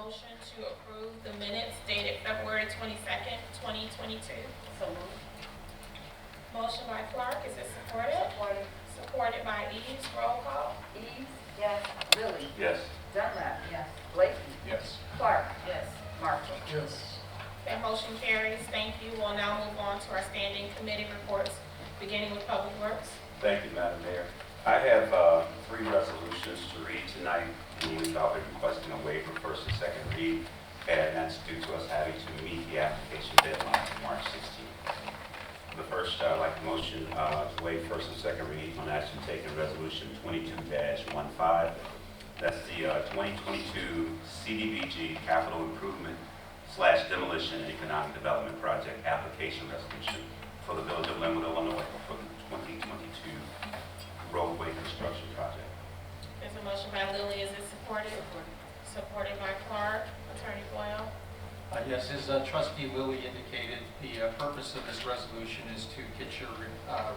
motion to approve the minutes dated February 22nd, 2022. So moved. Motion by Clark, is it supported? Supported. Supported by Eves, roll call. Eves? Yes. Lilly? Yes. Dunlap? Yes. Blakey? Yes. Clark? Yes. Marshall? Yes. That motion carries. Thank you. We'll now move on to our standing committee reports, beginning with Public Works. Thank you, Madam Mayor. I have 3 resolutions to read tonight. I'll be requesting a waiver first and second read, and that's due to us having to meet the application deadline of March 16th. The first, I'd like to motion to waive first and second read on action taken resolution 22-15. That's the 2022 Cdbg capital improvement / demolition and economic development project application resolution for the Village of Linwood, Illinois for the 2022 roadway construction project. There's a motion by Lilly. Is it supported? Supported by Clark. Attorney Boyle. Yes, as Trustee Lilly indicated, the purpose of this resolution is to get your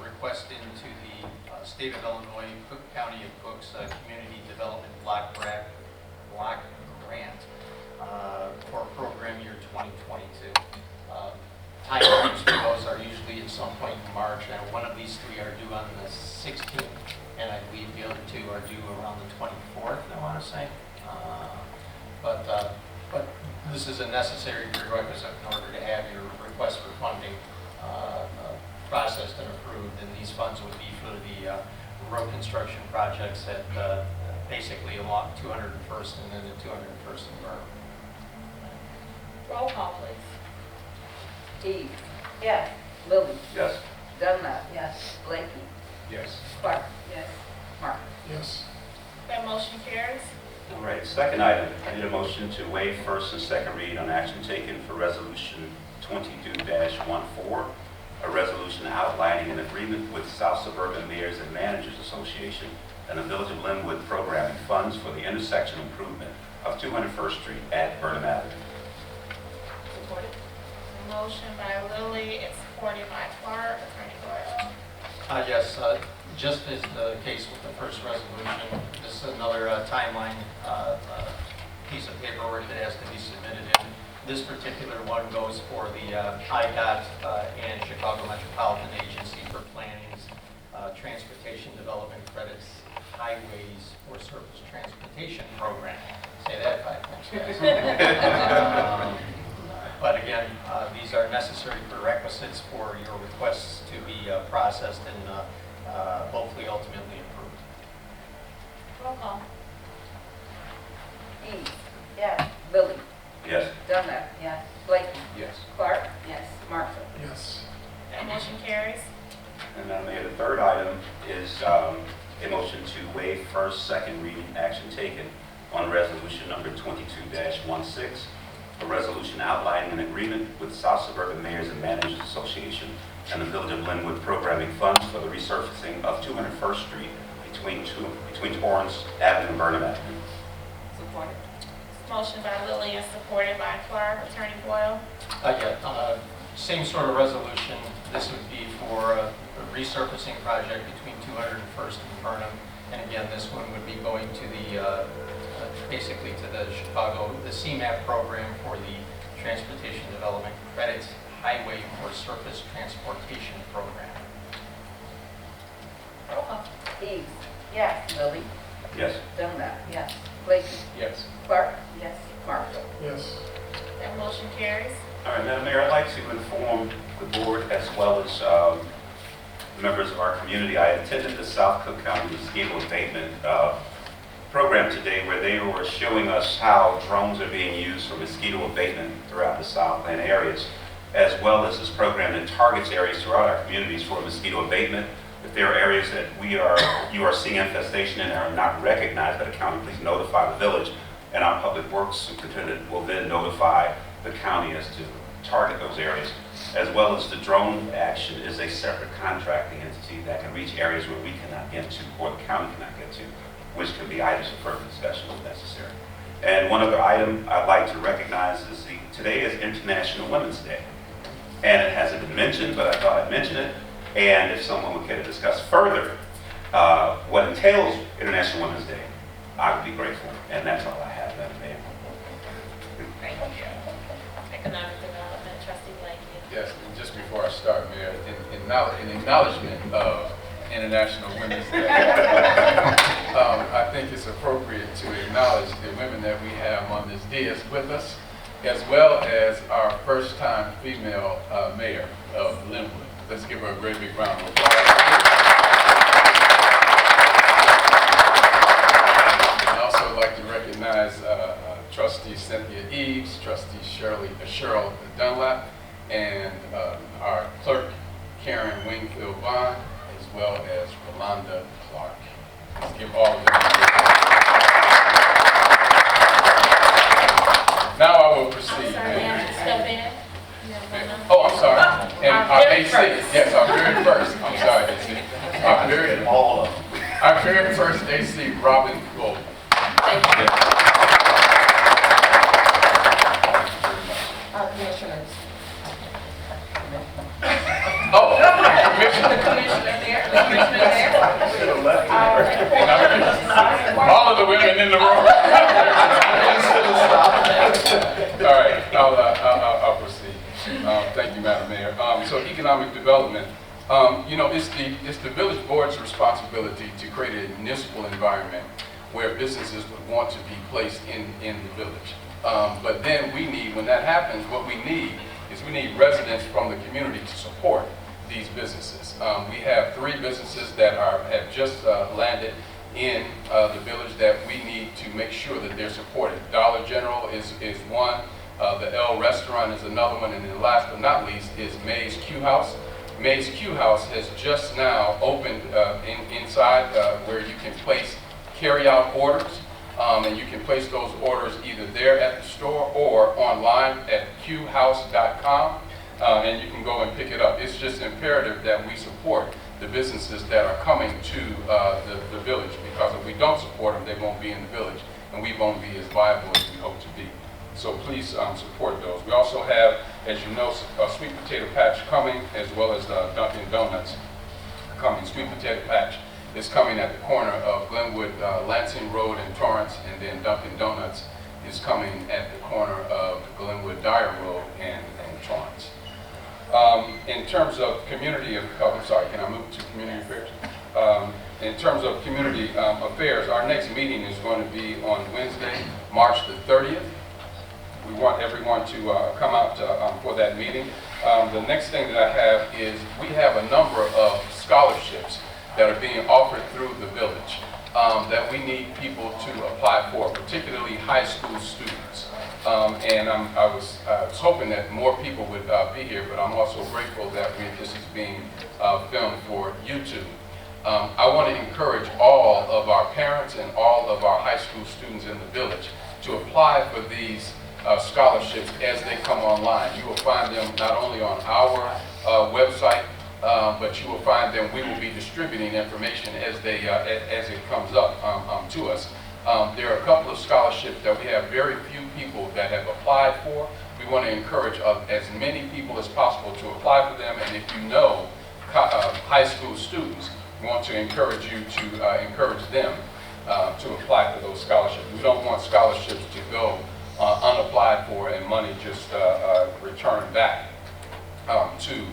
request into the State of Illinois, Cook County of Cook's Community Development Block Grant for program year 2022. Timeframes for those are usually at some point in March, and one of these 3 are due on the 16th, and I believe the other 2 are due around the 24th, I want to say. But this is a necessary prerequisite in order to have your request for funding processed and approved, and these funds would be for the road construction projects at basically along 201st and then the 201st and Burn. Roll call, please. Eves? Yes. Lilly? Yes. Dunlap? Yes. Blakey? Yes. Clark? Yes. Marshall? Yes. That motion carries. All right, second item, I need a motion to waive first and second read on action taken for resolution 22-14, a resolution outlining an agreement with South Suburban Mayors and Managers Association and the Village of Linwood programming funds for the intersection improvement of 201st Street at Burnham Avenue. Supported. Motion by Lilly. It's supported by Clark. Attorney Boyle. Yes, just as the case with the first resolution, this is another timeline piece of paperwork that has to be submitted in. This particular one goes for the IDOT and Chicago Metropolitan Agency for Planning's Transportation Development Credits Highways for Surface Transportation Program. Say that 5 times. But again, these are necessary prerequisites for your requests to be processed and hopefully ultimately approved. Roll call. Eves? Yes. Lilly? Yes. Dunlap? Yes. Blakey? Yes. Clark? Yes. Marshall? Yes. That motion carries. And Madam Mayor, the third item is a motion to waive first, second reading action taken on resolution number 22-16, a resolution outlining an agreement with South Suburban Mayors and Managers Association and the Village of Linwood programming funds for the resurfacing of 201st Street between Torrance Avenue and Burnham Avenue. Supported. Motion by Lilly and supported by Clark. Attorney Boyle. Same sort of resolution. This would be for a resurfacing project between 201st and Burnham. And again, this one would be going to the, basically to the CMAP program for the Transportation Development Credits Highway for Surface Transportation Program. Roll call. Eves? Yes. Lilly? Yes. Dunlap? Yes. Blakey? Yes. Clark? Yes. Marshall? Yes. That motion carries. All right, Madam Mayor, I'd like to inform the board as well as members of our community. I attended the South Cook County Mosquito Abatement program today where they were showing us how drones are being used for mosquito abatement throughout the Southland areas, as well as this program that targets areas throughout our communities for mosquito abatement. If there are areas that you are seeing infestation in and are not recognized by the county, please notify the village, and our Public Works Superintendent will then notify the county as to target those areas, as well as the drone action is a separate contracting entity that can reach areas where we cannot get to or the county cannot get to, which can be items for further discussion if necessary. And one other item I'd like to recognize is today is International Women's Day. And it hasn't been mentioned, but I thought I'd mention it. And if someone would care to discuss further what entails International Women's Day, I would be grateful. And that's all I have, Madam Mayor. Economic Development, Trustee Blakey. Yes, and just before I start, Mayor, in acknowledgement of International Women's Day, I think it's appropriate to acknowledge the women that we have on this dais with us, as well as our first-time female mayor of Linwood. Let's give her a great big round of applause. I'd also like to recognize Trustee Cynthia Eves, Trustee Cheryl Dunlap, and our clerk, Karen Wingfield Vaughn, as well as Rolanda Clark. Let's give all of them a big round. Now I will proceed. I'm sorry, may I step in? Oh, I'm sorry. And our very AC, first. yes, our very first. I'm sorry, AC. All of them. Our very first AC, Robin Gold. Thank you. Commissioners. Oh, Commissioner. Commissioner there, Commissioner there. Should have left. All of the women in the room. All right, I'll proceed. Thank you, Madam Mayor. So economic development, it's the village board's responsibility to create a municipal environment where businesses would want to be placed in the village. But then when that happens, what we need is we need residents from the community to support these businesses. We have 3 businesses that have just landed in the village that we need to make sure that they're supported. Dollar General is one, the L Restaurant is another one, and then last but not least is May's Q House. May's Q House has just now opened inside where you can place carry-out orders, and you can place those orders either there at the store or online at qhouse.com, and you can go and pick it up. It's just imperative that we support the businesses that are coming to the village, because if we don't support them, they won't be in the village, and we won't be as viable as we hope to be. So please support those. We also have, as you know, a sweet potato patch coming, as well as Dunkin' Donuts coming. Sweet potato patch is coming at the corner of Glenwood, Lansing Road and Torrance, and then Dunkin' Donuts is coming at the corner of Glenwood Dyer Road and Torrance. In terms of community, can I move to community affairs? In terms of community affairs, our next meeting is going to be on Wednesday, March the 30th. We want everyone to come out for that meeting. The next thing that I have is we have a number of scholarships that are being offered through the village that we need people to apply for, particularly high school students. And I was hoping that more people would be here, but I'm also grateful that this is being filmed for YouTube. I want to encourage all of our parents and all of our high school students in the village to apply for these scholarships as they come online. You will find them not only on our website, but you will find them, we will be distributing information as it comes up to us. There are a couple of scholarships that we have very few people that have applied for. We want to encourage as many people as possible to apply for them, and if you know high school students, we want to encourage you to encourage them to apply for those scholarships. We don't want scholarships to go unapplied for and money just returned back to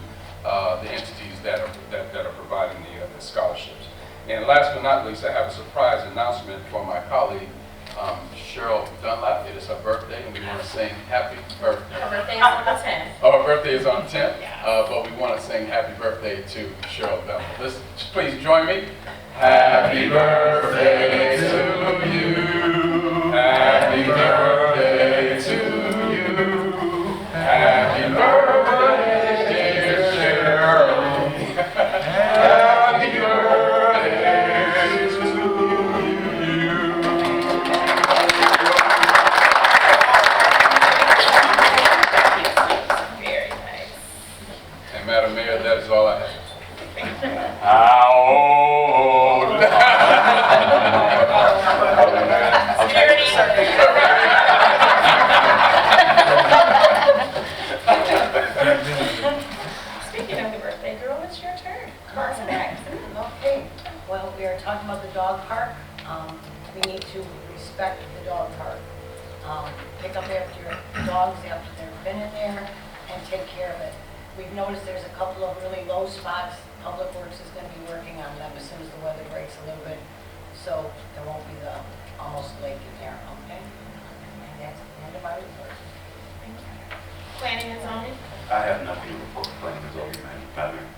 the entities that are providing the scholarships. And last but not least, I have a surprise announcement for my colleague, Cheryl Dunlap. It is her birthday, and we want to sing happy birthday. Her birthday is on the 10th. Oh, her birthday is on the 10th, but we want to sing happy birthday to Cheryl Dunlap. Let's please join me. Happy birthday to you. Happy birthday to you. Happy birthday, dear Cheryl. Happy birthday to you. Very nice. And Madam Mayor, that is all I have. How old? Speaking of the birthday girl, it's your turn. Carson next. Okay, well, we are talking about the dog park. We need to respect the dog park. pick up after dogs after they've been in there and take care of it. We've noticed there's a couple of really low spots. Public Works is gonna be working on them as soon as the weather breaks a little bit, so there won't be the almost lake in there, okay? And that's the end of my report. Thank you. Planning and zoning, I have nothing to report for planning and zoning, Madam Mayor.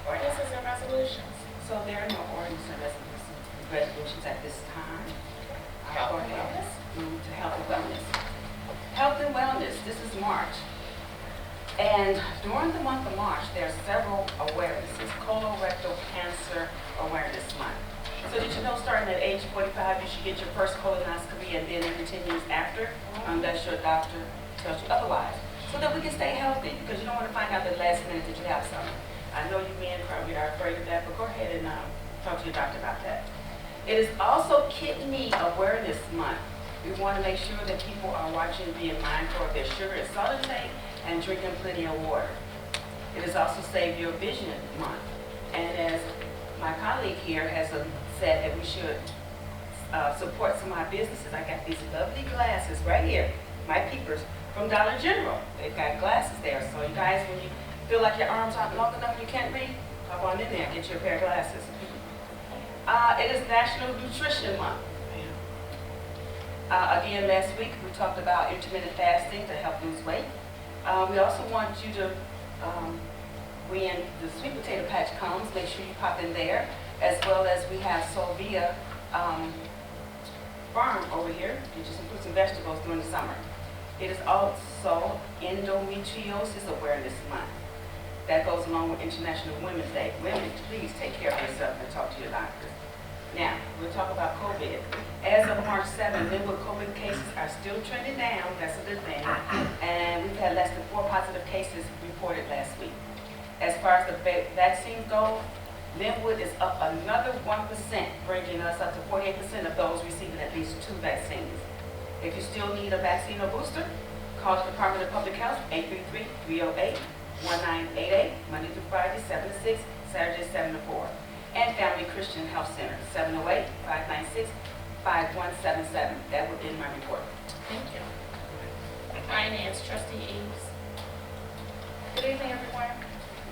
ordinances and resolutions. So there are no ordinance and resolutions at this time. Health Go and ahead. wellness. Move to health and wellness. Health and wellness, this is March. And during the month of March, there are several awarenesses. Colorectal cancer awareness month. So did you know starting at age 45, you should get your first colonoscopy and then it continues after, unless your doctor tells you otherwise. So that we can stay healthy, because you don't want to find out the last minute that you have something. I know you men probably are afraid of that, but go ahead and talk to your doctor about that. It is also Kidney Awareness Month. We want to make sure that people are watching, being mindful of their sugar and salt intake, and drinking plenty of water. It is also Save Your Vision Month. And as my colleague here has said that we should support some of our businesses. I got these lovely glasses right here, my peepers, from Dollar General. They've got glasses there. So you guys, when you feel like your arms aren't long enough and you can't read, hop on in there and get you a pair of glasses. It is National Nutrition Month. Again, last week we talked about intermittent fasting to help lose weight. We also want you to, when the sweet potato patch comes, make sure you pop in there, as well as we have Solvia farm over here. You just include some vegetables during the summer. It is also Endometriosis Awareness Month. That goes along with International Women's Day. Women, please take care of yourself and talk to your doctors. Now, we'll talk about COVID. As of March 7th, Linwood COVID cases are still trending down. That's a good thing. And we've had less than 4 positive cases reported last week. As far as the vaccines go, Linwood is up another 1%, bringing us up to 48% of those receiving at least 2 vaccines. If you still need a vaccine or booster, call the Department of Public Health, 833-308-1988, Monday through Friday, 7 to 6, Saturday, 7 to 4. And Family Christian Health Center, 708-596-5177. That would end my report. Thank you. Finance, trustee Eves. Good evening, everyone.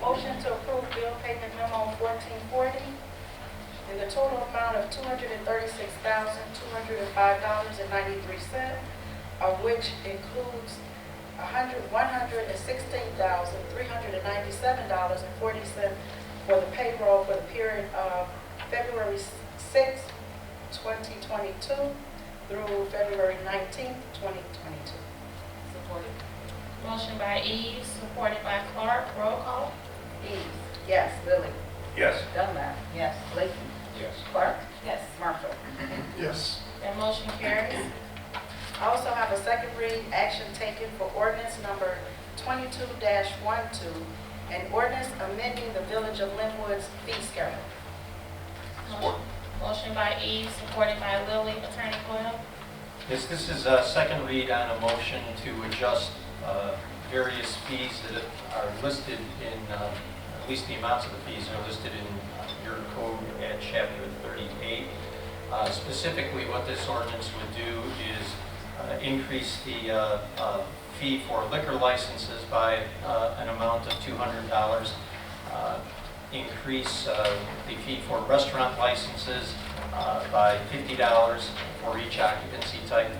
Motion to approve bill payment memo 1440 in the total amount of $236,205.93, of which includes $116,397.40 for the payroll for the period of February 6, 2022 through February 19, 2022. Supported. Motion by Eves, supported by Clark. Roll call. Eves. Yes. Lily. Yes. Dunlap. Yes. Blakey. Yes. Clark. Yes. Marshall. Yes. That motion carries. I also have a second read action taken for ordinance number 22-12, an ordinance amending the Village of Linwood's fee schedule. Support. Motion by Eves, supported by Lilly. Attorney Coyle. Yes, this is a second read on a motion to adjust various fees that are listed in, at least the amounts of the fees are listed in your code at chapter 38. Specifically, what this ordinance would do is increase the fee for liquor licenses by an amount of $200, increase the fee for restaurant licenses by $50 for each occupancy type,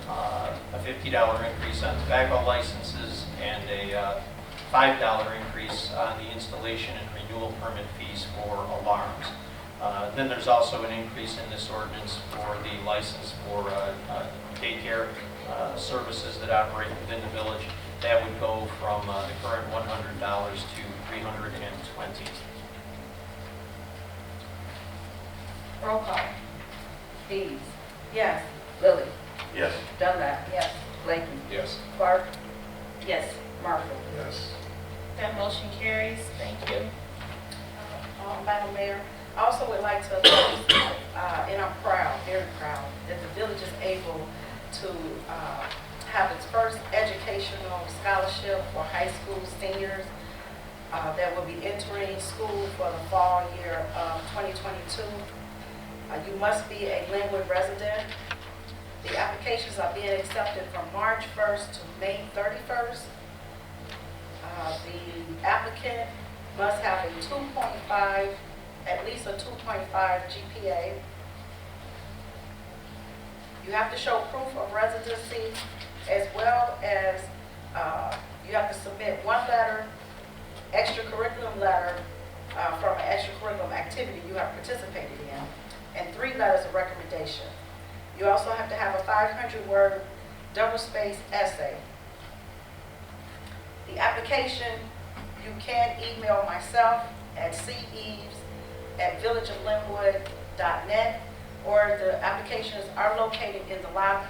a $50 increase on tobacco licenses, and a $5 increase on the installation and renewal permit fees for alarms. Then there's also an increase in this ordinance for the license for daycare services that operate within the village. That would go from the current $100 to $320. Roll call. Eves. Yes. Lily. Yes. Dunlap. Yes. Blakey. Yes. Clark. Yes. Marshall. Yes. That motion carries. Thank you. Madam Mayor, I also would like to announce, and I'm proud, very proud, that the village is able to have its first educational scholarship for high school seniors that will be entering school for the fall year of 2022. You must be a Linwood resident. The applications are being accepted from March 1st to May 31st. The applicant must have a 2.5, at least a 2.5 GPA. You have to show proof of residency, as well as you have to submit one letter, extracurriculum letter from an extracurriculum activity you have participated in, and 3 letters of recommendation. You also have to have a 500-word double-spaced essay. The application, you can email myself at ceves@villageoflinwood.net, or the applications are located in the lobby.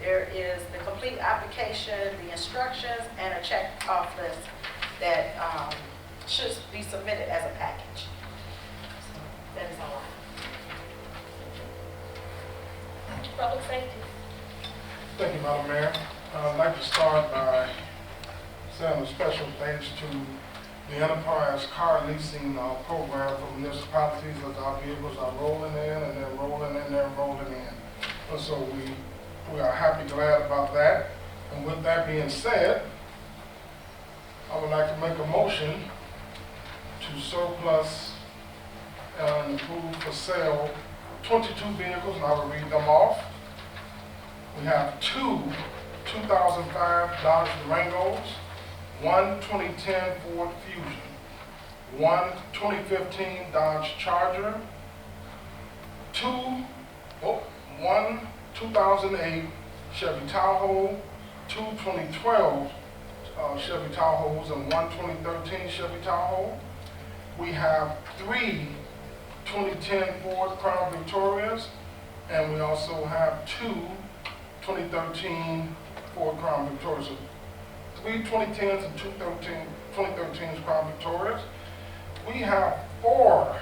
There is the complete application, the instructions, and a check-off list that should be submitted as a package. So that is all I have. Public safety. Thank you, Madam Mayor. I'd like to start by saying a special thanks to the Enterprise Car Leasing Program for municipalities as our vehicles are rolling in and they're rolling in, they're rolling in. And so we are happy, glad about that. And with that being said, I would like to make a motion to surplus and approve for sale 22 vehicles, and I will read them off. We have 2 2005 Dodge Durangos, 1 2010 Ford Fusion, 1 2015 Dodge Charger, 1 2008 Chevy Tahoe, 2 2012 Chevy Tahoes, and 1 2013 Chevy Tahoe. We have 3 2010 Ford Crown Victorias, and we also have 2 2013 Ford Crown Victorias. So 3 2010s and 2 2013's Crown Victorias. We have 4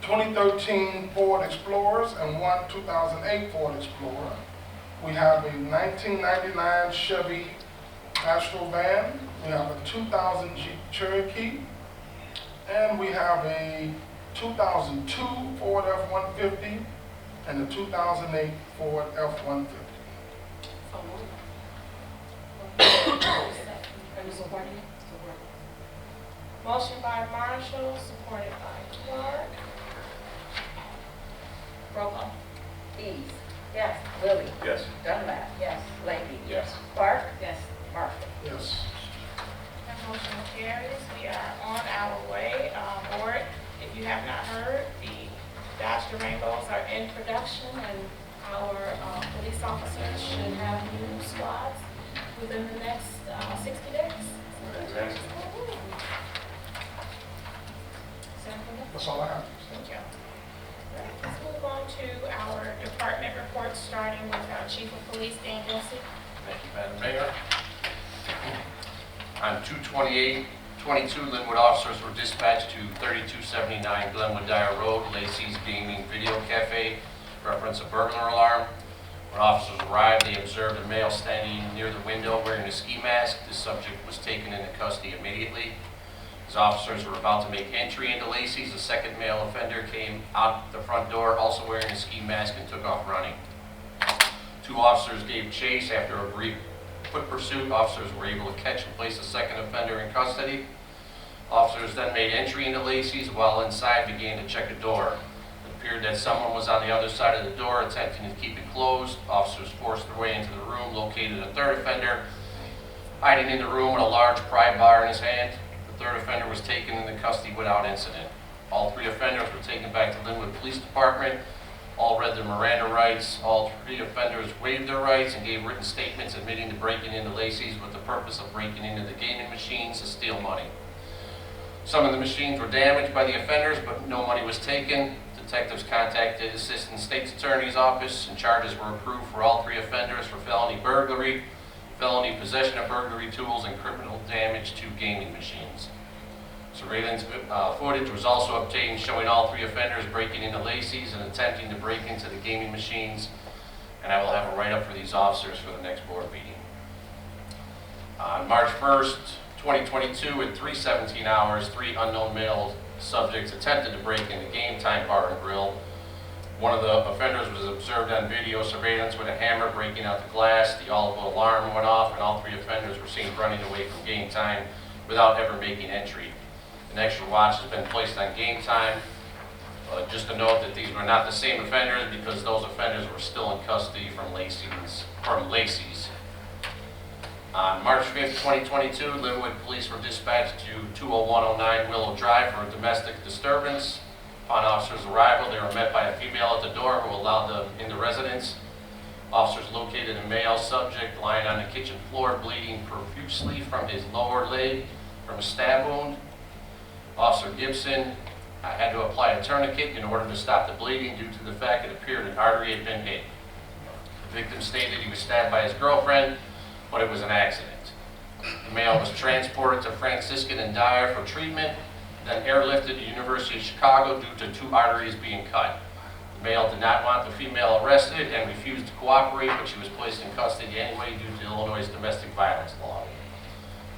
2013 Ford Explorers and 1 2008 Ford Explorer. We have a 1999 Chevy Astro van. We have a 2000 Jeep Cherokee, and we have a 2002 Ford F-150 and a 2008 Ford F-150. Motion by Marshall, supported by Clark. Roll call. Eves. Yes. Willie. Yes. Dunlap. Yes. Leahy. Yes. Clark. Yes. Murphy. Yes. That motion carries. We are on our way. Board, if you have not heard, the Dodge Durangos are in production, and our police officers should have new squads within the next 60 days. That's all I have. Thank you. Let's move on to our department reports, starting with our Chief of Police, Dan Gilsey. Thank you, Madam Mayor. On 2/28/22, Linwood officers were dispatched to 3279 Glenwood Dyer Road, Lacey's Gaming Video Cafe, reference a burglar alarm. When officers arrived, they observed a male standing near the window wearing a ski mask. The subject was taken into custody immediately. As officers were about to make entry into Lacey's, a second male offender came out the front door, also wearing a ski mask, and took off running. 2 officers gave chase. After a brief foot pursuit, officers were able to catch and place the second offender in custody. Officers then made entry into Lacey's. While inside, began to check a door. It appeared that someone was on the other side of the door attempting to keep it closed. Officers forced their way into the room, located a third offender hiding in the room with a large pry bar in his hand. The third offender was taken into custody without incident. All 3 offenders were taken back to Linwood Police Department. All read their Miranda rights. All 3 offenders waived their rights and gave written statements admitting to breaking into Lacey's with the purpose of breaking into the gaming machines to steal money. Some of the machines were damaged by the offenders, but no money was taken. Detectives contacted Assistant State's Attorney's Office, and charges were approved for all 3 offenders for felony burglary, felony possession of burglary tools, and criminal damage to gaming machines. Surveillance footage was also obtained showing all 3 offenders breaking into Lacey's and attempting to break into the gaming machines, and I will have a write-up for these officers for the next board meeting. On March 1st, 2022, at 3:17 hours, 3 unknown male subjects attempted to break into Game Time Bar and Grill. One of the offenders was observed on video surveillance with a hammer breaking out the glass. The all alarm went off, and all 3 offenders were seen running away from game time without ever making entry. An extra watch has been placed on game time. Just to note that these were not the same offenders because those offenders were still in custody from Lacey's. On March 5th, 2022, Linwood police were dispatched to 20109 Willow Drive for a domestic disturbance. Upon officers' arrival, they were met by a female at the door who allowed them into residence. Officers located a male subject lying on the kitchen floor, bleeding profusely from his lower leg from a stab wound. Officer Gibson had to apply a tourniquet in order to stop the bleeding due to the fact it appeared an artery had been hit. The victim stated he was stabbed by his girlfriend, but it was an accident. The male was transported to Franciscan and Dyer for treatment, then airlifted to University of Chicago due to 2 arteries being cut. The male did not want the female arrested and refused to cooperate, but she was placed in custody anyway due to Illinois' domestic violence law.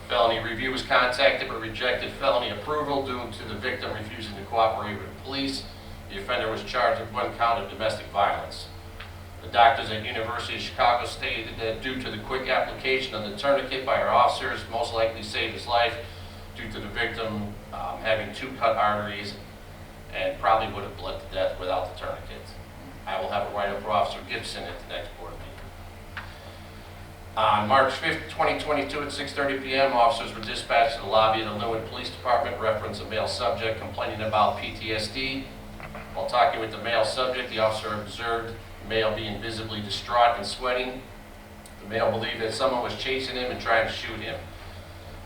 Felony review was contacted but rejected felony approval due to the victim refusing to cooperate with the police. The offender was charged with 1 count of domestic violence. The doctors at University of Chicago stated that due to the quick application of the tourniquet by our officers, most likely saved his life due to the victim having 2 cut arteries and probably would have bled to death without the tourniquet. I will have a write-up for Officer Gibson at the next board meeting. On March 5th, 2022 at 6:30 p.m., officers were dispatched to the lobby of the Linwood Police Department, reference a male subject complaining about PTSD. While talking with the male subject, the officer observed the male being visibly distraught and sweating. The male believed that someone was chasing him and trying to shoot him.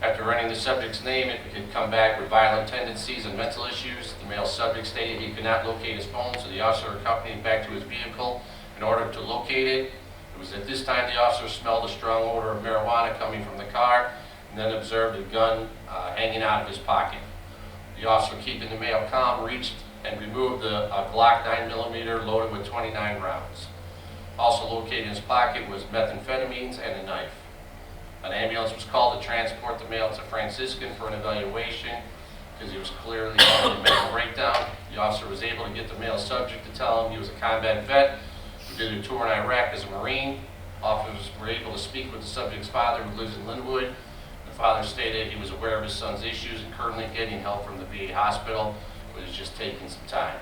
After running the subject's name, it could come back with violent tendencies and mental issues. The male subject stated he could not locate his phone, so the officer accompanied him back to his vehicle in order to locate it. It was at this time the officer smelled a strong odor of marijuana coming from the car and then observed a gun hanging out of his pocket. The officer, keeping the male calm, reached and removed a Glock 9mm loaded with 29 rounds. Also located in his pocket was methamphetamines and a knife. An ambulance was called to transport the male to Franciscan for an evaluation because he was clearly having a mental breakdown. The officer was able to get the male subject to tell him he was a combat vet who did a tour in Iraq as a Marine. Officers were able to speak with the subject's father, who lives in Linwood. The father stated he was aware of his son's issues and currently getting help from the VA hospital, but it was just taking some time.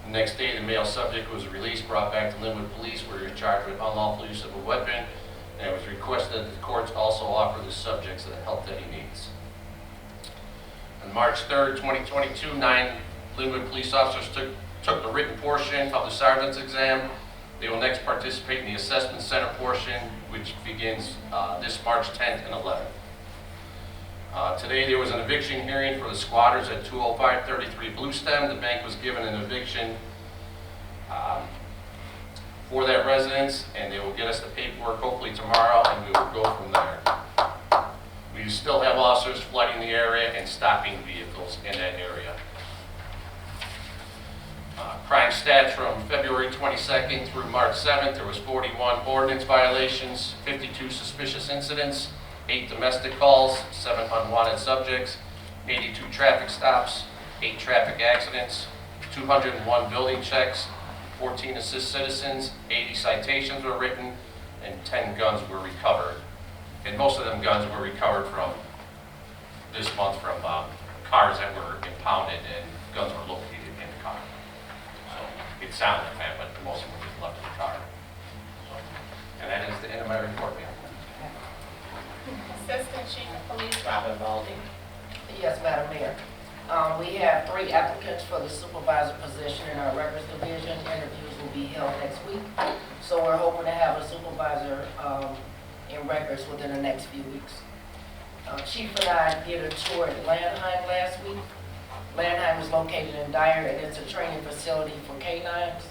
The next day, the male subject was released, brought back to Linwood Police, where he was charged with unlawful use of a weapon, and it was requested that the courts also offer the subjects the help that he needs. On March 3rd, 2022, 9 Linwood police officers took the written portion of the sergeant's exam. They will next participate in the assessment center portion, which begins this March 10th and 11th. Today there was an eviction hearing for the squatters at 20533 Blue Stem. The bank was given an eviction for that residence, and they will get us the paperwork hopefully tomorrow, and we will go from there. We still have officers flooding the area and stopping vehicles in that area. Crime stats from February 22nd through March 7th, there was 41 ordinance violations, 52 suspicious incidents, 8 domestic calls, 7 unwanted subjects, 82 traffic stops, 8 traffic accidents, 201 building checks, 14 assist citizens, 80 citations were written, and 10 guns were recovered. And most of them guns were recovered from this month from cars that were impounded, and guns were located in the car. So it sounded like that, but most of them were just left in the car. So, and that is the end of my report, ma'am. Assistant Chief of Police Robert Boldy. Yes, Madam Mayor. We have 3 applicants for the supervisor position in our records division. Interviews will be held next week. So we're hoping to have a supervisor in records within the next few weeks. Chief and I did a tour at Landheim last week. Landheim is located in Dyer, and it's a training facility for canines.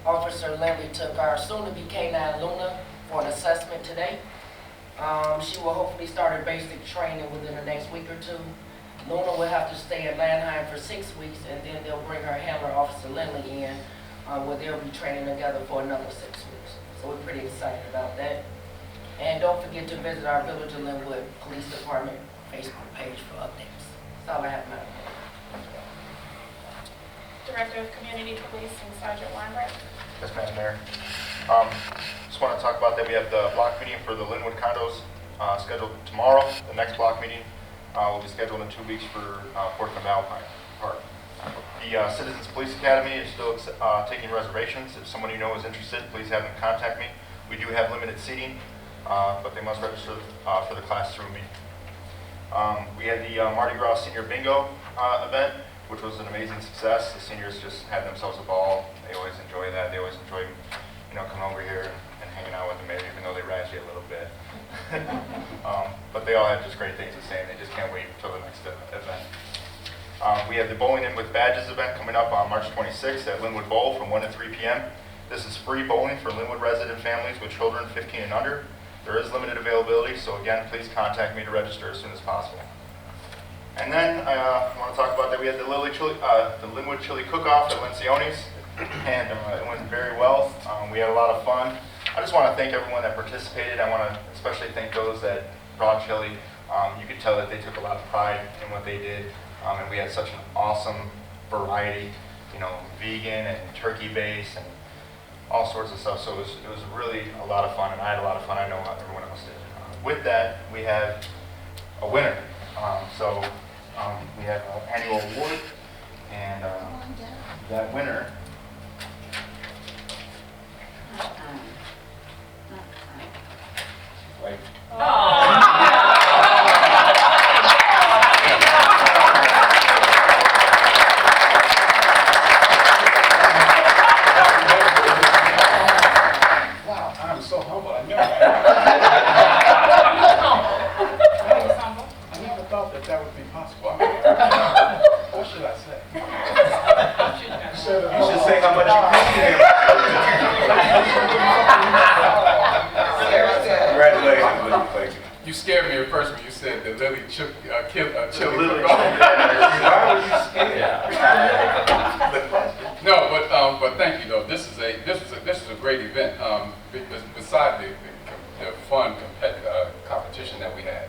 Officer Lindley took our soon-to-be canine Luna for an assessment today. She will hopefully start her basic training within the next week or 2. Luna will have to stay at Landheim for 6 weeks, and then they'll bring her handler, Officer Lindley, in, where they'll be training together for another 6 weeks. So we're pretty excited about that. And don't forget to visit our Village of Linwood Police Department Facebook page for updates. That's all I have, Madam Mayor. Director of Community Policing, Sergeant Weinberg. Yes, Madam Mayor. Just want to talk about that. We have the block meeting for the Linwood condos scheduled tomorrow. The next block meeting will be scheduled in 2 weeks for 4th and Alpine Park. The Citizens Police Academy is still taking reservations. If someone you know is interested, please have them contact me. We do have limited seating, but they must register for the class through me. We had the Mardi Gras Senior Bingo event, which was an amazing success. The seniors just had themselves a ball. They always enjoy that. They always enjoy, coming over here and hanging out with the mayor, even though they razz you a little bit. But they all had just great things to say, and they just can't wait until the next event. We have the Bowling In with Badges event coming up on March 26th at Linwood Bowl from 1 to 3 p.m. This is free bowling for Linwood resident families with children 15 and under. There is limited availability, so again, please contact me to register as soon as possible. And then I want to talk about that we had the Linwood Chili Cook-Off at Lencioni's, and it went very well. We had a lot of fun. I just want to thank everyone that participated. I want to especially thank those that brought chili. You could tell that they took a lot of pride in what they did, and we had such an awesome variety, vegan and turkey-based and all sorts of stuff. So it was really a lot of fun, and I had a lot of fun. I know everyone else did. With that, we have a winner. We have an annual award, and that winner Wow, I'm so humble. I never thought that would be possible. What should I say? You should say how much you appreciate it. Congratulations. You scared me at first when you said the Lily chili Lily cook-off. Why were you scared? No, but thank you though. This is a great event. Because beside the fun competition that we had,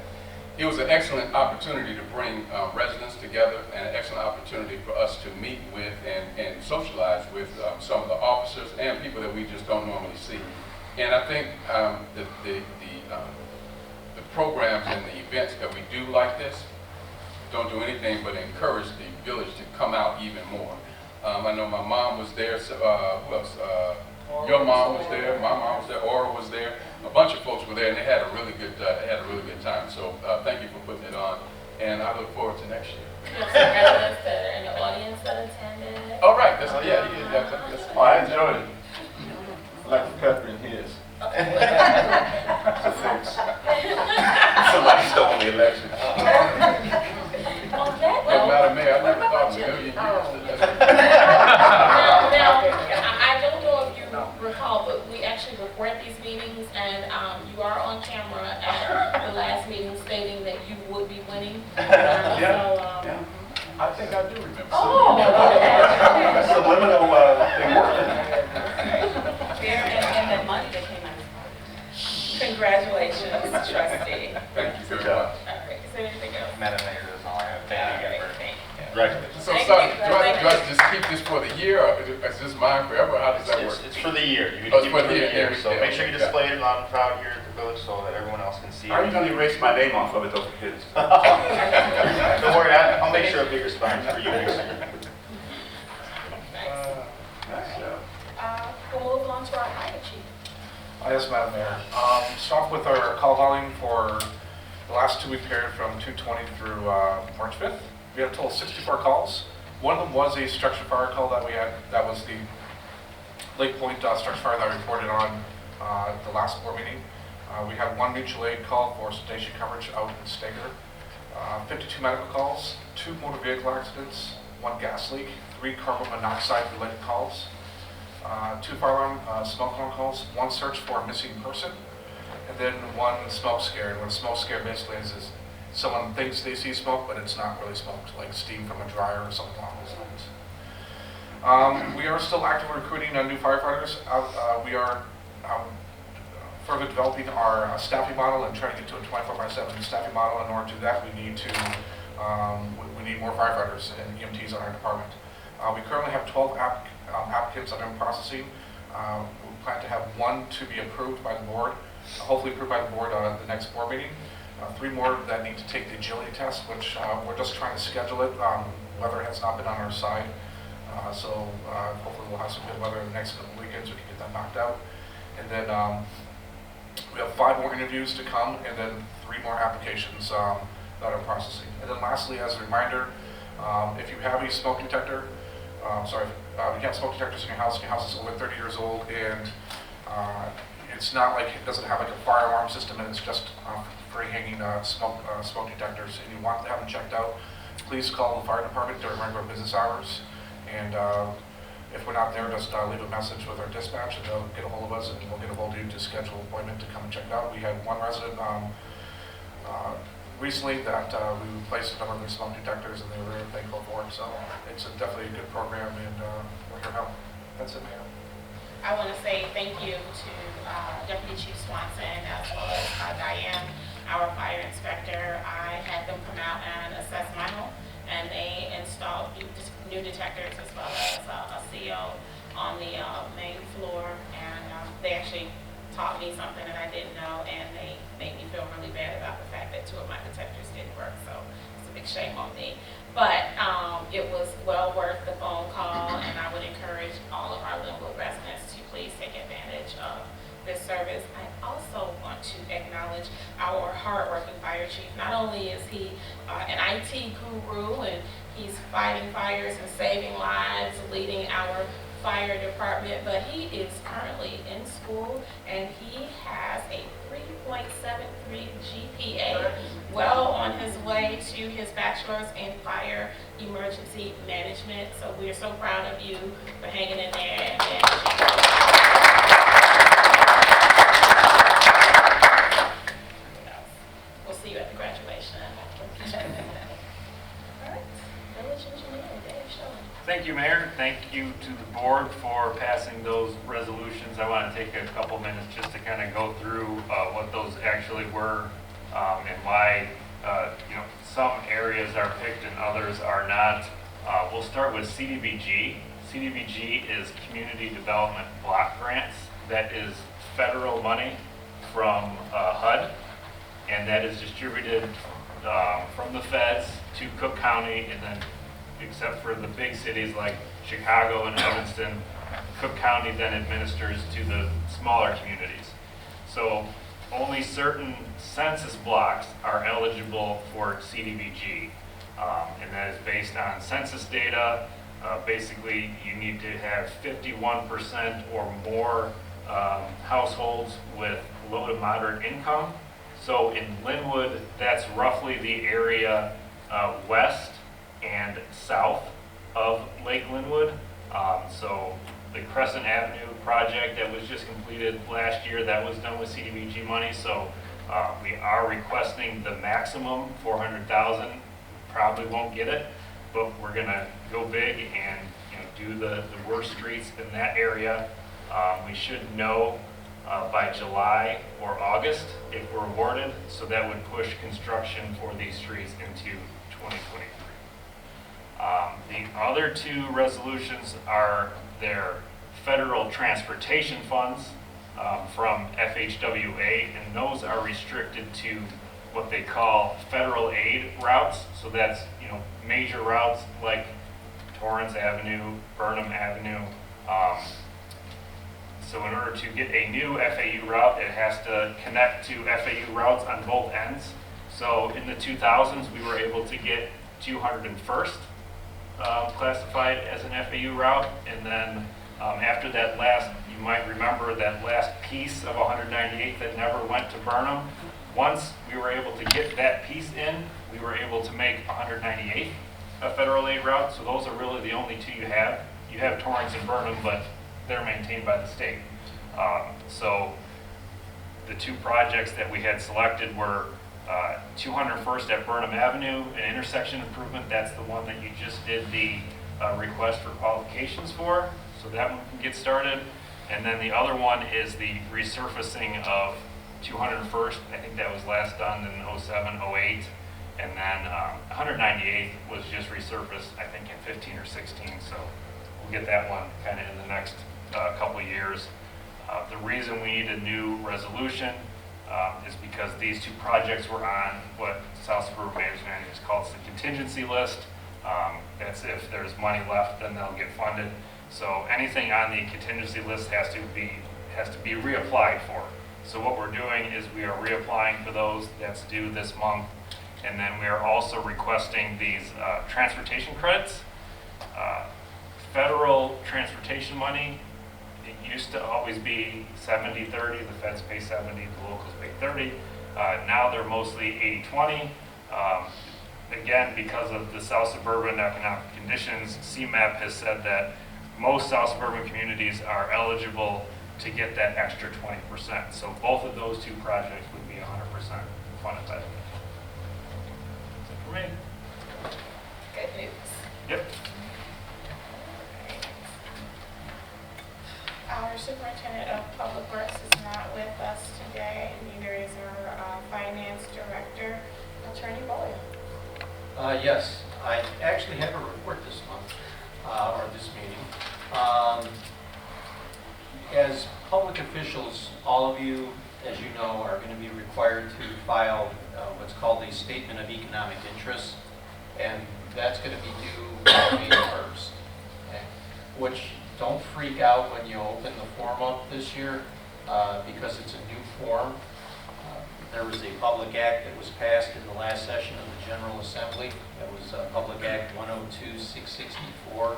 it was an excellent opportunity to bring residents together, and an excellent opportunity for us to meet with and socialize with some of the officers and people that we just don't normally see. And I think the programs and the events that we do like this don't do anything but encourage the village to come out even more. I know my mom was there. Who else? Your mom was there. My mom was there. Aura was there. A bunch of folks were there, and they had a really good time. So thank you for putting it on, and I look forward to next year. We have some residents that are in the audience that attended. All right. That's I enjoyed it. I like the pepper in his. Somebody stole the election. But Madam Mayor, I never thought in a million years Now, I don't know if you recall, but we actually record these meetings, and you are on camera at the last meeting stating that you would be winning. Yeah. I think I do remember. Oh, That's a liminal thing. And that money that came out. congratulations, trustee. Thank you very much. All right, is there anything else? Madam Mayor, that's all I have. Thank you again for Congratulations. So, do I just keep this for the year, or is this mine forever? How does that work? It's for the year. You Oh, it's keep for it the year. So Yeah. make sure you display it loud and proud here at the village so that everyone else can see How are you it. going to erase my name off of it, though, for kids? Don't worry, I'll make sure a bigger spot for you next year. We'll move on to our fire chief. Yes, Madam Mayor. Start off with our call volume for the last 2-week period from 2/20 through March 5th. We had a total of 64 calls. One of them was a structure fire call that we had. That was the Lake Point structure fire that I reported on the last board meeting. We had one mutual aid call for station coverage out in Stager. 52 medical calls, 2 motor vehicle accidents, 1 gas leak, 3 carbon monoxide related calls. 2 fire alarm smoke alarm calls, 1 search for a missing person, and then 1 smoke scare. And what a smoke scare basically is someone thinks they see smoke, but it's not really smoke, like steam from a dryer or something along those lines. We are still actively recruiting new firefighters. We are further developing our staffing model and trying to get to a 24/7 staffing model. In order to do that, we need more firefighters and EMTs on our department. We currently have 12 applicants that I'm processing. We plan to have one to be approved by the board, hopefully approved by the board the next board meeting. 3 more that need to take the agility test, which we're just trying to schedule it. Weather has not been on our side, so hopefully we'll have some good weather in the next couple weekends. We can get that knocked out. And then we have 5 more interviews to come, and then 3 more applications that I'm processing. And then lastly, as a reminder, if you have a smoke detector, you have smoke detectors in your house is over 30 years old, and it's not like it doesn't have like a fire alarm system, and it's just free hanging smoke detectors, and you want to have them checked out, please call the fire department during regular business hours. And if we're not there, just leave a message with our dispatch, and they'll get a hold of us, and we'll get a hold of you to schedule an appointment to come and check it out. We had one resident recently that we replaced a number of their smoke detectors, and they were very thankful for it. So it's definitely a good program, and we're here to help. That's it, Mayor. I want to say thank you to Deputy Chief Swanson as well as Diane, our fire inspector. I had them come out and assess my home, and they installed new detectors as well as a CO on the main floor, and they actually taught me something that I didn't know, and they made me feel really bad about the fact that 2 of my detectors didn't work, so it's a big shame on me. But it was well worth the phone call, and I would encourage all of our Linwood residents to please take advantage of this service. I also want to acknowledge our hardworking fire chief. Not only is he an IT guru, and he's fighting fires and saving lives, leading our fire department, but he is currently in school, and he has a 3.73 GPA, well on his way to his bachelor's in fire emergency management. So we're so proud of you for hanging in there. We'll see you at the graduation. All right, village engineer, Dave Shulman. Thank you, Mayor. Thank you to the board for passing those resolutions. I want to take a couple minutes just to kind of go through what those actually were and why some areas are picked and others are not. We'll start with Cdbg. Cdbg is Community Development Block Grants. That is federal money from HUD, and that is distributed from the feds to Cook County, and then except for the big cities like Chicago and Evanston, Cook County then administers to the smaller communities. So only certain census blocks are eligible for Cdbg, and that is based on census data. Basically, you need to have 51% or more households with low to moderate income. So in Linwood, that's roughly the area west and south of Lake Linwood. So the Crescent Avenue project that was just completed last year, that was done with Cdbg money. So we are requesting the maximum, $400,000. Probably won't get it, but we're gonna go big and do the worst streets in that area. We should know by July or August if we're awarded, so that would push construction for these streets into 2023. The other 2 resolutions are their federal transportation funds from FHWA, and those are restricted to what they call federal aid routes. So that's major routes like Torrance Avenue, Burnham Avenue. So in order to get a new FAU route, it has to connect to FAU routes on both ends. So in the 2000s, we were able to get 201st classified as an FAU route, and then after that you might remember that last piece of 198 that never went to Burnham. Once we were able to get that piece in, we were able to make 198 a federal aid route. So those are really the only 2 you have. You have Torrance and Burnham, but they're maintained by the state. So the 2 projects that we had selected were 201st at Burnham Avenue, an intersection improvement. That's the one that you just did the request for qualifications for. So that one can get started. And then the other one is the resurfacing of 201st. I think that was last done in 07, 08. And then 198th was just resurfaced, I think, in 15 or 16. So we'll get that one kind of in the next couple of years. The reason we need a new resolution is because these two projects were on what South Suburban Management is called the contingency list. That's if there's money left, then they'll get funded. So anything on the contingency list has to be reapplied for. So what we're doing is we are reapplying for those. That's due this month. And then we are also requesting these transportation credits. Federal transportation money, it used to always be 70-30. The feds pay 70, the locals pay 30. Now they're mostly 80-20. Again, because of the South Suburban economic conditions, CMAP has said that most South Suburban communities are eligible to get that extra 20%. So both of those two projects would be 100% funded by the feds. That's it for me. Good news. Yep. Our Superintendent of Public Works is not with us today, neither is our Finance Director, Attorney Boyle. Yes, I actually have a report this month, or this meeting. As public officials, all of you, as you know, are going to be required to file what's called a Statement of Economic Interest, and that's going to be due May 1st. Okay? Which, don't freak out when you open the form up this year, because it's a new form. There was a public act that was passed in the last session of the General Assembly. That was Public Act 102-664.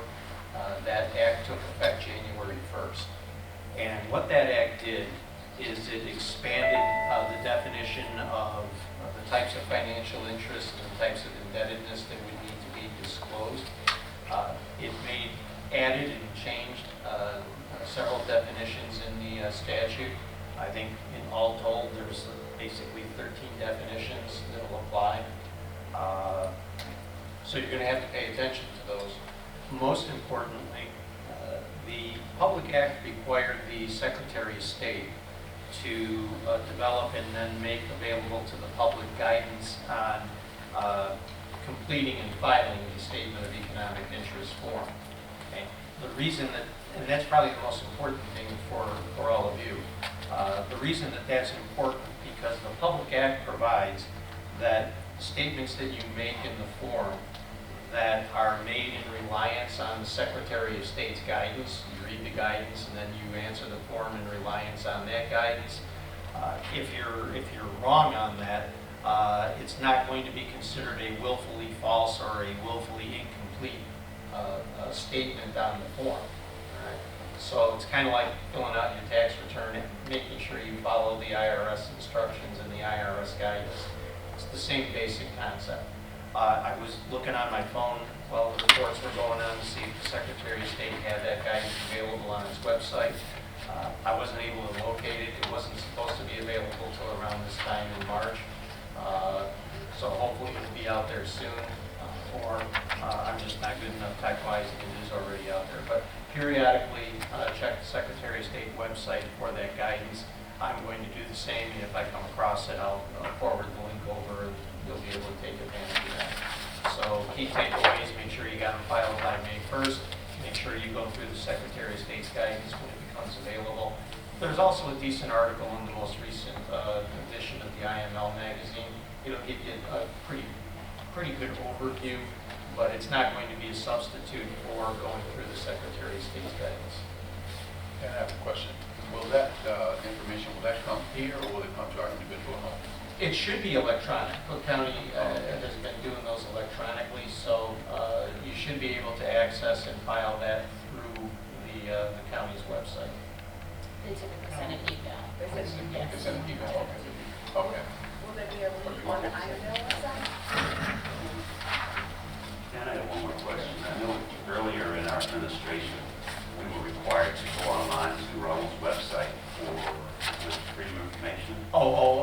That act took effect January 1st. And what that act did is it expanded the definition of the types of financial interests and the types of indebtedness that would need to be disclosed. It added and changed several definitions in the statute. I think in all told, there's basically 13 definitions that will apply. So you're going to have to pay attention to those. Most importantly, the Public Act required the Secretary of State to develop and then make available to the public guidance on completing and filing the Statement of Economic Interest form. Okay? The reason that, and that's probably the most important thing for all of you, the reason that that's important because the Public Act provides that statements that you make in the form that are made in reliance on the Secretary of State's guidance, you read the guidance and then you answer the form in reliance on that guidance. If you're wrong on that, it's not going to be considered a willfully false or a willfully incomplete statement on the form. Right? So it's kind of like filling out your tax return and making sure you follow the IRS instructions and the IRS guidance. It's the same basic concept. I was looking on my phone while the reports were going on to see if the Secretary of State had that guidance available on his website. I wasn't able to locate it. It wasn't supposed to be available till around this time in March. So hopefully it'll be out there soon, or I'm just not good enough type-wise and it is already out there. But periodically check the Secretary of State website for that guidance. I'm going to do the same, and if I come across it, I'll forward the link over and you'll be able to take advantage of that. So key takeaways, make sure you got them filed by May 1st. Make sure you go through the Secretary of State's guidance when it becomes available. There's also a decent article in the most recent edition of the IML magazine. It'll give you a pretty good overview, but it's not going to be a substitute for going through the Secretary of State's guidance. And I have a question. Will that information, will that come here or will it come to our individual homes? It should be electronic. Cook County has been doing those electronically, so you should be able to access and file that through the county's website. They typically send an email. It's an email. Okay. Will there be a link on the IML website? And I have one more question. I know earlier in our administration, we were required to go online to Raul's website with freedom of information.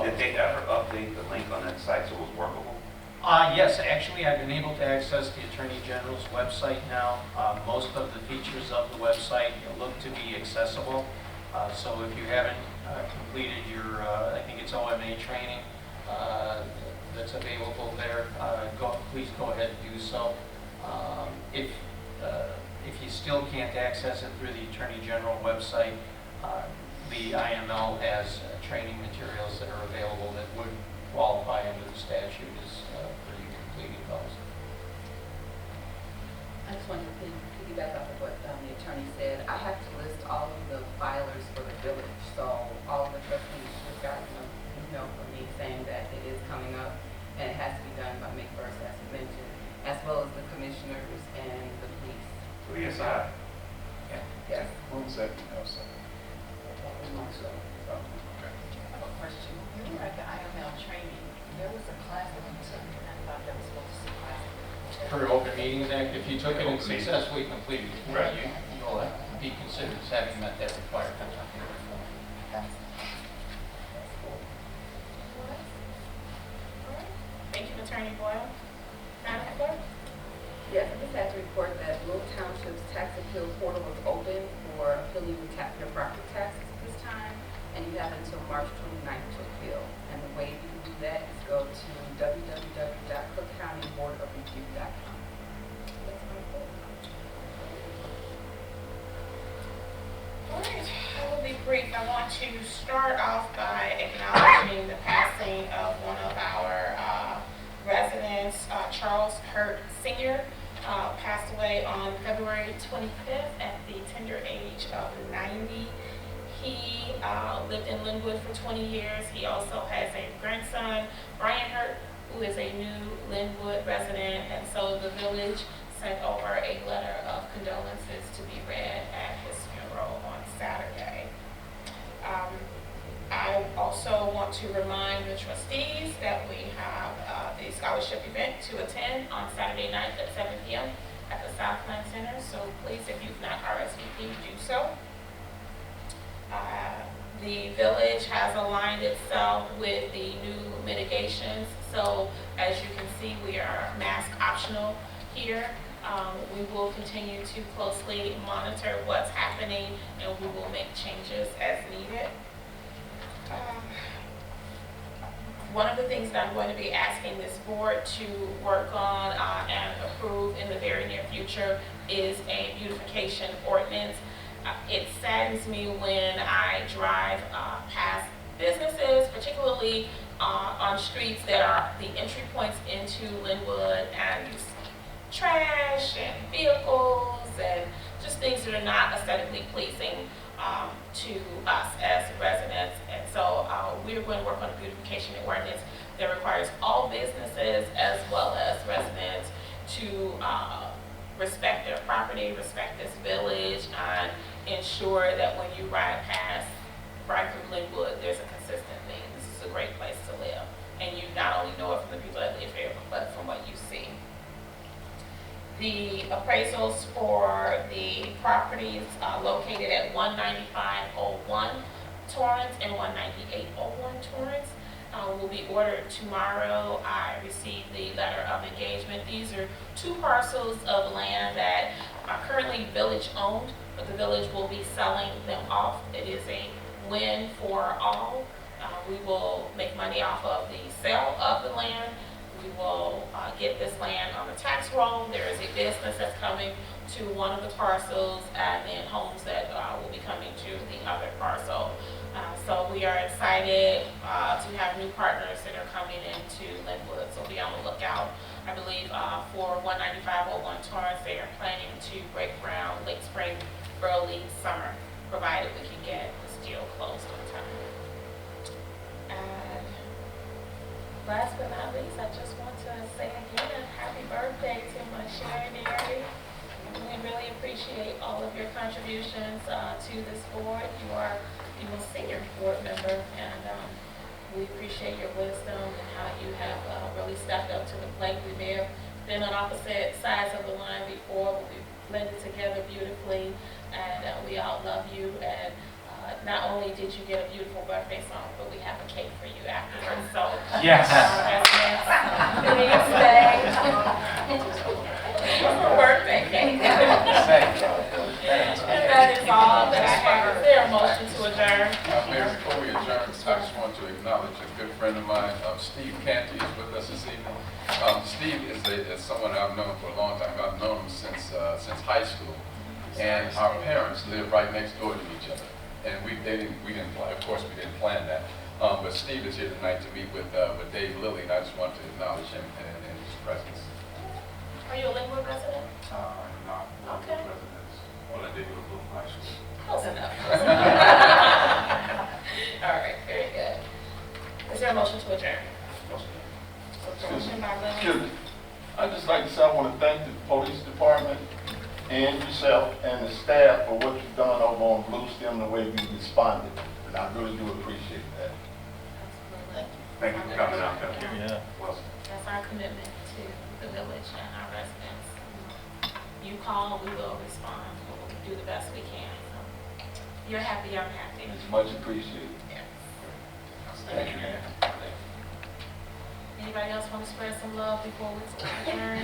Did they ever update the link on that site so it was workable? Yes, actually, I've been able to access the Attorney General's website now. Most of the features of the website look to be accessible. So if you haven't completed your, I think it's OMA training, that's available there, please go ahead and do so. If you still can't access it through the Attorney General website, the IML has training materials that are available that would qualify under the statute for you completing those. I just wanted to piggyback off of what the attorney said. I have to list all of the filers for the village, so all of the trustees just got an email from me saying that it is coming up, and it has to be done by May 1st, as you mentioned, as well as the commissioners and the police. Please, Yes. When was that email sent? Question. You were at the IML training. There was a class that we took, and I thought that was supposed to see class. For Open Meetings Act, if you took it and successfully completed, Right. you'll be considered as having met that requirement. Thank you, Attorney Boyle. Madam Clerk? Yes, I just have to report that Little Township's tax appeal portal was open for appealing your property taxes this time, and you have until March 29th to appeal. And the way you can do that is go to www.cookcountyboardofreview.com. That's my report. All right, I will be brief. I want to start off by acknowledging the passing of one of our residents, Charles Hurt Sr., passed away on February 25th at the tender age of 90. He lived in Linwood for 20 years. He also has a grandson, Brian Hurt, who is a new Linwood resident, and so the village sent over a letter of condolences to be read at his funeral on Saturday. I also want to remind the trustees that we have the scholarship event to attend on Saturday night at 7 p.m. at the Southland Center, so please, if you've not RSVP'd, do so. The village has aligned itself with the new mitigations, so as you can see, we are mask optional here. We will continue to closely monitor what's happening, and we will make changes as needed. One of the things that I'm going to be asking this board to work on and approve in the very near future is a beautification ordinance. It saddens me when I drive past businesses, particularly on streets that are the entry points into Linwood, and you see trash and vehicles and just things that are not aesthetically pleasing to us as residents. And so we're going to work on a beautification ordinance that requires all businesses as well as residents to respect their property, respect this village, and ensure that when you ride through Linwood, there's a consistent theme. This is a great place to live. And you not only know it from the people that live here, but from what you see. The appraisals for the properties located at 19501 Torrance and 19801 Torrance will be ordered tomorrow. I received the letter of engagement. These are two parcels of land that are currently village owned, but the village will be selling them off. It is a win for all. We will make money off of the sale of the land. We will get this land on the tax roll. There is a business that's coming to one of the parcels, and then homes that will be coming to the other parcel. So we are excited to have new partners that are coming into Linwood, so be on the lookout. I believe for 19501 Torrance, they are planning to break ground late spring, early summer, provided we can get this deal closed on time. And last but not least, I just want to say again, happy birthday to my Sherry. We really appreciate all of your contributions to this board. You are the most senior board member, and we appreciate your wisdom and how you have really stepped up to the plate. We may have been on opposite sides of the line before, but we blended together beautifully, and we all love you. And not only did you get a beautiful birthday song, but we have a cake for you afterwards. So yes, please stay. Birthday cake. And that is all that I have. Is there there a motion to adjourn? Mayor, before we adjourn, I just want to acknowledge a good friend of mine, Steve Canty, is with us this evening. Steve is someone I've known for a long time. I've known him since high school. And our parents live right next door to each other. And we didn't plan, of course, we didn't plan that. But Steve is here tonight to meet with Dave Lilly, and I just want to acknowledge him in his presence. Are you a Linwood resident? Not Okay. residents. Well, I did go to high school. Close enough. All right, very good. Is there a motion to adjourn? Motion by Excuse Lily. me. I'd just like to say, I want to thank the police department and yourself and the staff for what you've done over on Blue Stem, the way you responded. And I really do appreciate that. Thank you for coming out. Yeah. Well, That's our commitment to the village and our residents. You call, we will respond. We'll do the best we can. So, you're happy, I'm happy. It's much appreciated. Yes. Thank you, man. Anybody else want to spread some love before we adjourn?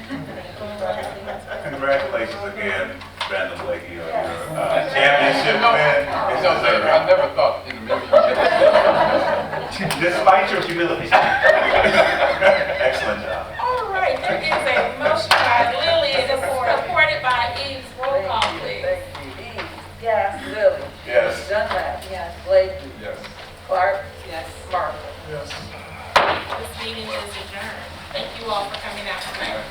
Congratulations again, Brandon Blakey, on your championship win. It's No, sir, I never thought in a million years. Despite your humility. Excellent job. All right, there is a motion by Lily and supported by Eves. Roll call, please. Yes, Lily. Yes. Dunlap. Yes. Blakey. Yes. Clark. Yes. Marshall. Yes. This meeting is adjourned. Thank you all for coming out tonight.